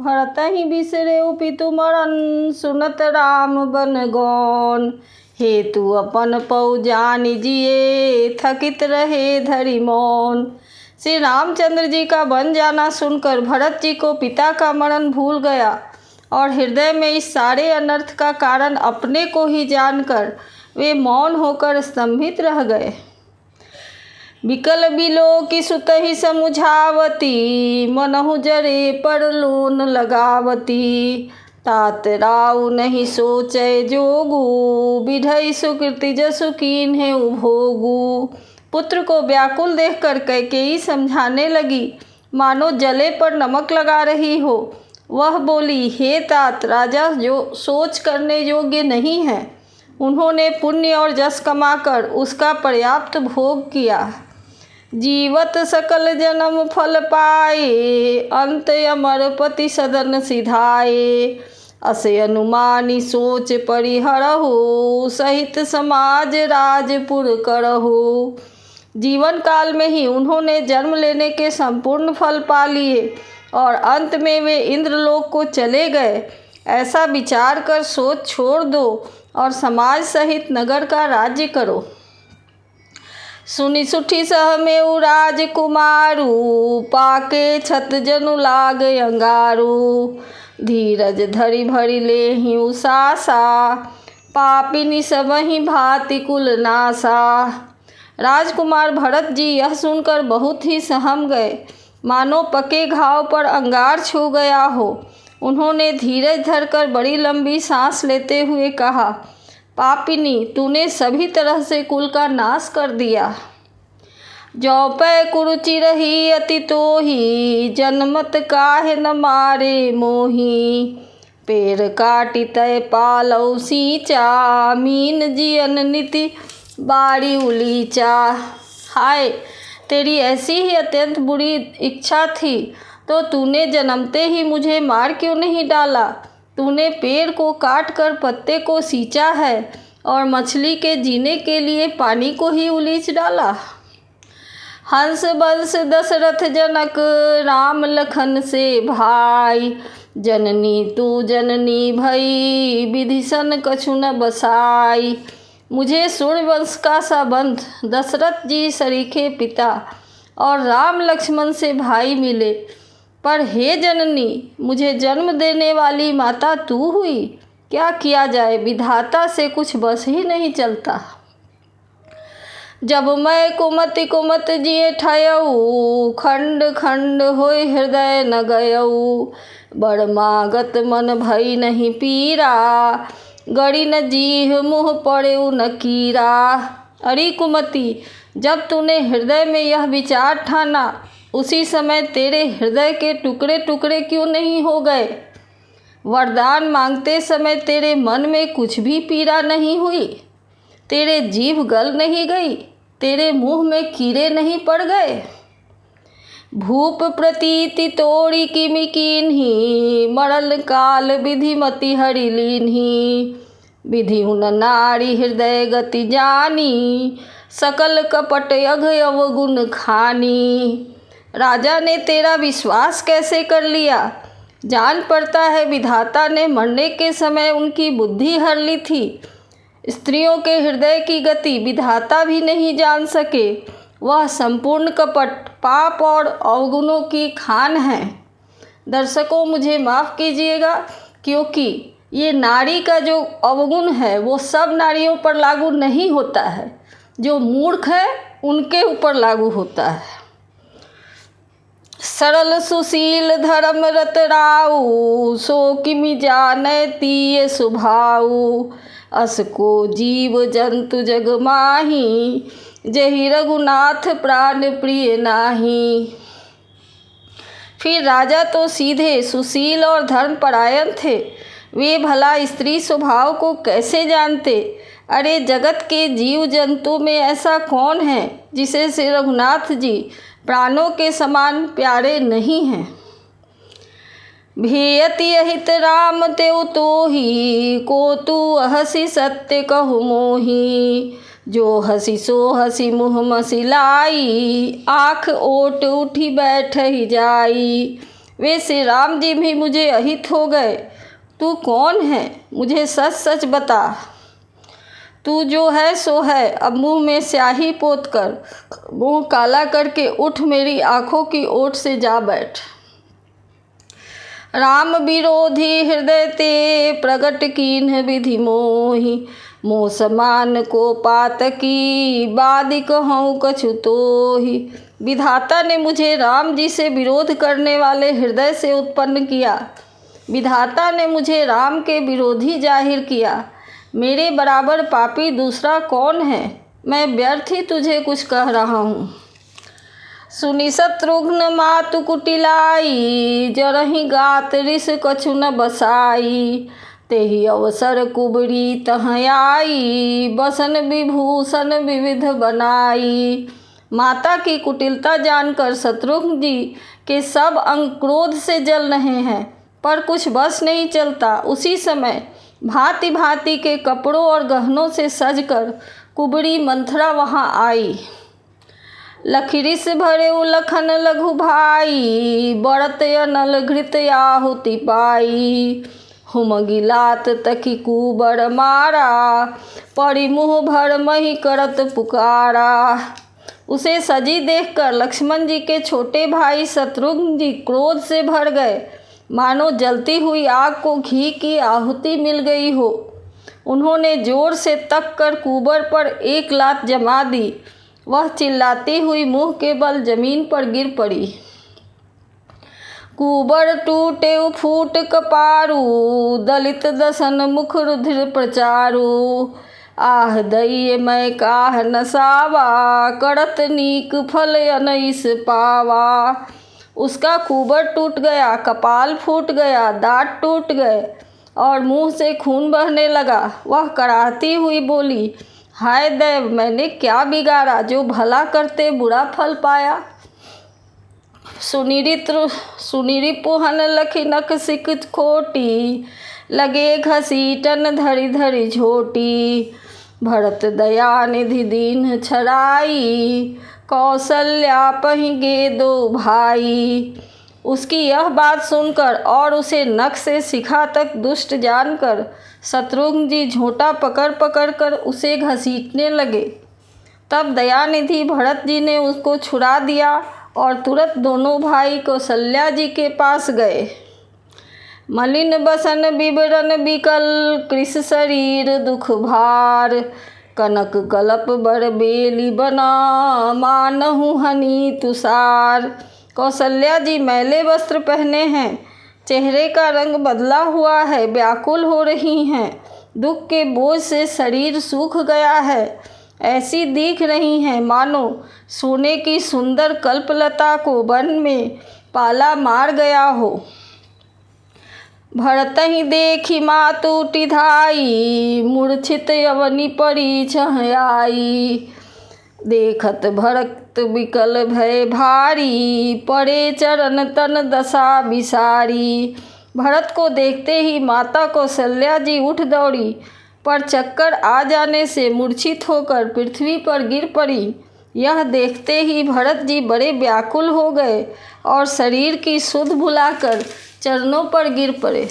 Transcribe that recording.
भरत ही बिसरे पितु मरन, सुनत राम बन गौन। हेतु अपन पौ जान जिए, थकित रहे धरि मौन। श्री रामचंद्र जी का बन जाना सुनकर भरत जी को पिता का मरण भूल गया और हृदय में इस सारे अनर्थ का कारण अपने को ही जानकर वे मौन होकर स्तंभित रह गए। बिकल बिलोकि सुतहि समुझावती, मनहु जरे पर लोन लगावती। तात राउ नहीं सोचै जोगु, बिढ़ई सुकृति जसु कीन्हेउ भोगु। पुत्र को व्याकुल देखकर कैकेयी समझाने लगी, मानो जले पर नमक लगा रही हो। वह बोली, हे तात, राजा जो सोच करने योग्य नहीं है। उन्होंने पुण्य और जस कमाकर उसका पर्याप्त भोग किया। जीवत सकल जन्म फल पाए, अंत अमर पति सदन सिधाए। असे अनुमानी सोच परिहरहु, सहित समाज राजपुर करहु। जीवन काल में ही उन्होंने जन्म लेने के संपूर्ण फल पा लिए और अंत में वे इंद्रलोक को चले गए। ऐसा विचार कर सोच छोड़ दो और समाज सहित नगर का राज्य करो। सुनि सुठी सह में राजकुमारू, पाके छत जनु लाग अंगारू। धीरज धरि भरि लेहि उसासा, पापिनी सबहि भांति कुल नासा। राजकुमार भरत जी यह सुनकर बहुत ही सहम गए, मानो पके घाव पर अंगार छू गया हो। उन्होंने धीरज धरकर बड़ी लंबी सांस लेते हुए कहा, पापिनी, तूने सभी तरह से कुल का नाश कर दिया। जौ पै कुरुचि रही अति तोही, जन्मत काहे न मारे मोही। पेड़ काटि तय पालौ सींचा, मीन जियन नीति बाड़ी उलीचा। हाय, तेरी ऐसी ही अत्यंत बुरी इच्छा थी तो तूने जन्मते ही मुझे मार क्यों नहीं डाला। तूने पेड़ को काट कर पत्ते को सींचा है और मछली के जीने के लिए पानी को ही उलीच डाला। हंस बंस दशरथ जनक, राम लखन से भाई। जननी तू जननी भई, विधि सन कछु न बसाई। मुझे सूर्यवंश का संबंध दशरथ जी सरीखे पिता और राम लक्ष्मण से भाई मिले, पर हे जननी, मुझे जन्म देने वाली माता तू हुई। क्या किया जाए, विधाता से कुछ बस ही नहीं चलता। जब मैं कुमति कुमत जिए ठयऊ, खंड खंड होय हृदय न गयऊ। बड़ मागत मन भई नहीं पीरा, गड़ी न जीह मुँह पड़ेऊ न कीरा। अरे कुमति, जब तूने हृदय में यह विचार ठाना, उसी समय तेरे हृदय के टुकड़े टुकड़े क्यों नहीं हो गए। वरदान मांगते समय तेरे मन में कुछ भी पीड़ा नहीं हुई, तेरे जीभ गल नहीं गई, तेरे मुंह में कीड़े नहीं पड़ गए। भूप प्रतीति तोड़ी किमि कीन्ही, मरल काल विधि मति हरि लीन्ही। विधि हुन नारी हृदय गति जानी, सकल कपट अघ अवगुण खानी। राजा ने तेरा विश्वास कैसे कर लिया। जान पड़ता है विधाता ने मरने के समय उनकी बुद्धि हर ली थी। स्त्रियों के हृदय की गति विधाता भी नहीं जान सके। वह संपूर्ण कपट, पाप और अवगुणों की खान है। दर्शकों, मुझे माफ़ कीजिएगा, क्योंकि ये नारी का जो अवगुण है वो सब नारियों पर लागू नहीं होता है। जो मूर्ख है उनके ऊपर लागू होता है। सरल सुशील धर्म रत राऊ, सो किमि जानै तीय सुभाऊ। अस को जीव जंतु जग माही, जहि रघुनाथ प्राण प्रिय नाही। फिर राजा तो सीधे सुशील और धर्मपरायण थे, वे भला स्त्री स्वभाव को कैसे जानते। अरे जगत के जीव जंतु में ऐसा कौन है जिसे श्री रघुनाथ जी प्राणों के समान प्यारे नहीं हैं। भेयति अहित राम तेउ तोही, को तू हसी सत्य कहु मोही। जो हसी सो हसी मुँह मसिलाई, आँख ओट उठी बैठ ही जाई। वे श्री राम जी भी मुझे अहित हो गए। तू कौन है, मुझे सच सच बता। तू जो है सो है, अब मुंह में स्याही पोत कर मुंह काला करके उठ, मेरी आँखों की ओट से जा बैठ। राम विरोधी हृदय ते प्रगट कीन्ह विधि मोहि, मोह समान को पातकी बादि कहूँ कछु तोहि। विधाता ने मुझे राम जी से विरोध करने वाले हृदय से उत्पन्न किया। विधाता ने मुझे राम के विरोधी जाहिर किया। मेरे बराबर पापी दूसरा कौन है, मैं व्यर्थ ही तुझे कुछ कह रहा हूँ। सुनि शत्रुघ्न मातु कुटिलाई, जरहि गात ऋष कछु न बसाई। तेहि अवसर कुबरी तह आई, बसन विभूषण विविध बनाई। माता की कुटिलता जानकर शत्रुघ्न जी के सब अंग क्रोध से जल रहे हैं, पर कुछ बस नहीं चलता। उसी समय भांति भांति के कपड़ों और गहनों से सजकर कुबरी मंथरा वहाँ आई। लखिरिस भरे उलखन लघु भाई, बरत अनल घृत आहुति पाई। हुम गिलात तकी कुबर मारा, परि मुँह भर मही करत पुकारा। उसे सजी देखकर लक्ष्मण जी के छोटे भाई शत्रुघ्न जी क्रोध से भर गए, मानो जलती हुई आग को घी की आहुति मिल गई हो। उन्होंने जोर से तक कर कुबर पर एक लात जमा दी। वह चिल्लाती हुई मुंह के बल जमीन पर गिर पड़ी। कुबर टूटे फूट कपारू, दलित दसन मुख रुधिर प्रचारू। आह दैये मैं काह नसावा, करत नीक फल अनैस पावा। उसका कुबर टूट गया, कपाल फूट गया, दांत टूट गए और मुंह से खून बहने लगा। वह कराहती हुई बोली, हाय देव, मैंने क्या बिगाड़ा जो भला करते बुरा फल पाया। सुनिरी पुहन लखी नख सिक खोटी, लगे घसीटन धरी धरी झोटी। भरत दया निधि दीन छराई, कौशल्या पहिगे दो भाई। उसकी यह बात सुनकर और उसे नख से शिखा तक दुष्ट जानकर शत्रुघ्न जी झोंटा पकड़ पकड़ कर उसे घसीटने लगे। तब दयानिधि भरत जी ने उसको छुड़ा दिया और तुरंत दोनों भाई कौशल्या जी के पास गए। मलिन बसन विवरण विकल, कृश शरीर दुख भार। कनक कलप बर बेली बना, मानहु हनी तुषार। कौशल्या जी मैले वस्त्र पहने हैं, चेहरे का रंग बदला हुआ है, व्याकुल हो रही हैं। दुख के बोझ से शरीर सूख गया है, ऐसी दिख रही हैं मानो सोने की सुंदर कल्पलता को वन में पाला मार गया हो। भरत ही देखी मातु टिधाई, मूर्छित अवनि परी छह आई। देखत भरत विकल भय भारी, पड़े चरण तन दशा बिसारी। भरत को देखते ही माता कौशल्या जी उठ दौड़ी, पर चक्कर आ जाने से मूर्छित होकर पृथ्वी पर गिर पड़ी। यह देखते ही भरत जी बड़े व्याकुल हो गए और शरीर की सुध भुलाकर चरणों पर गिर पड़े।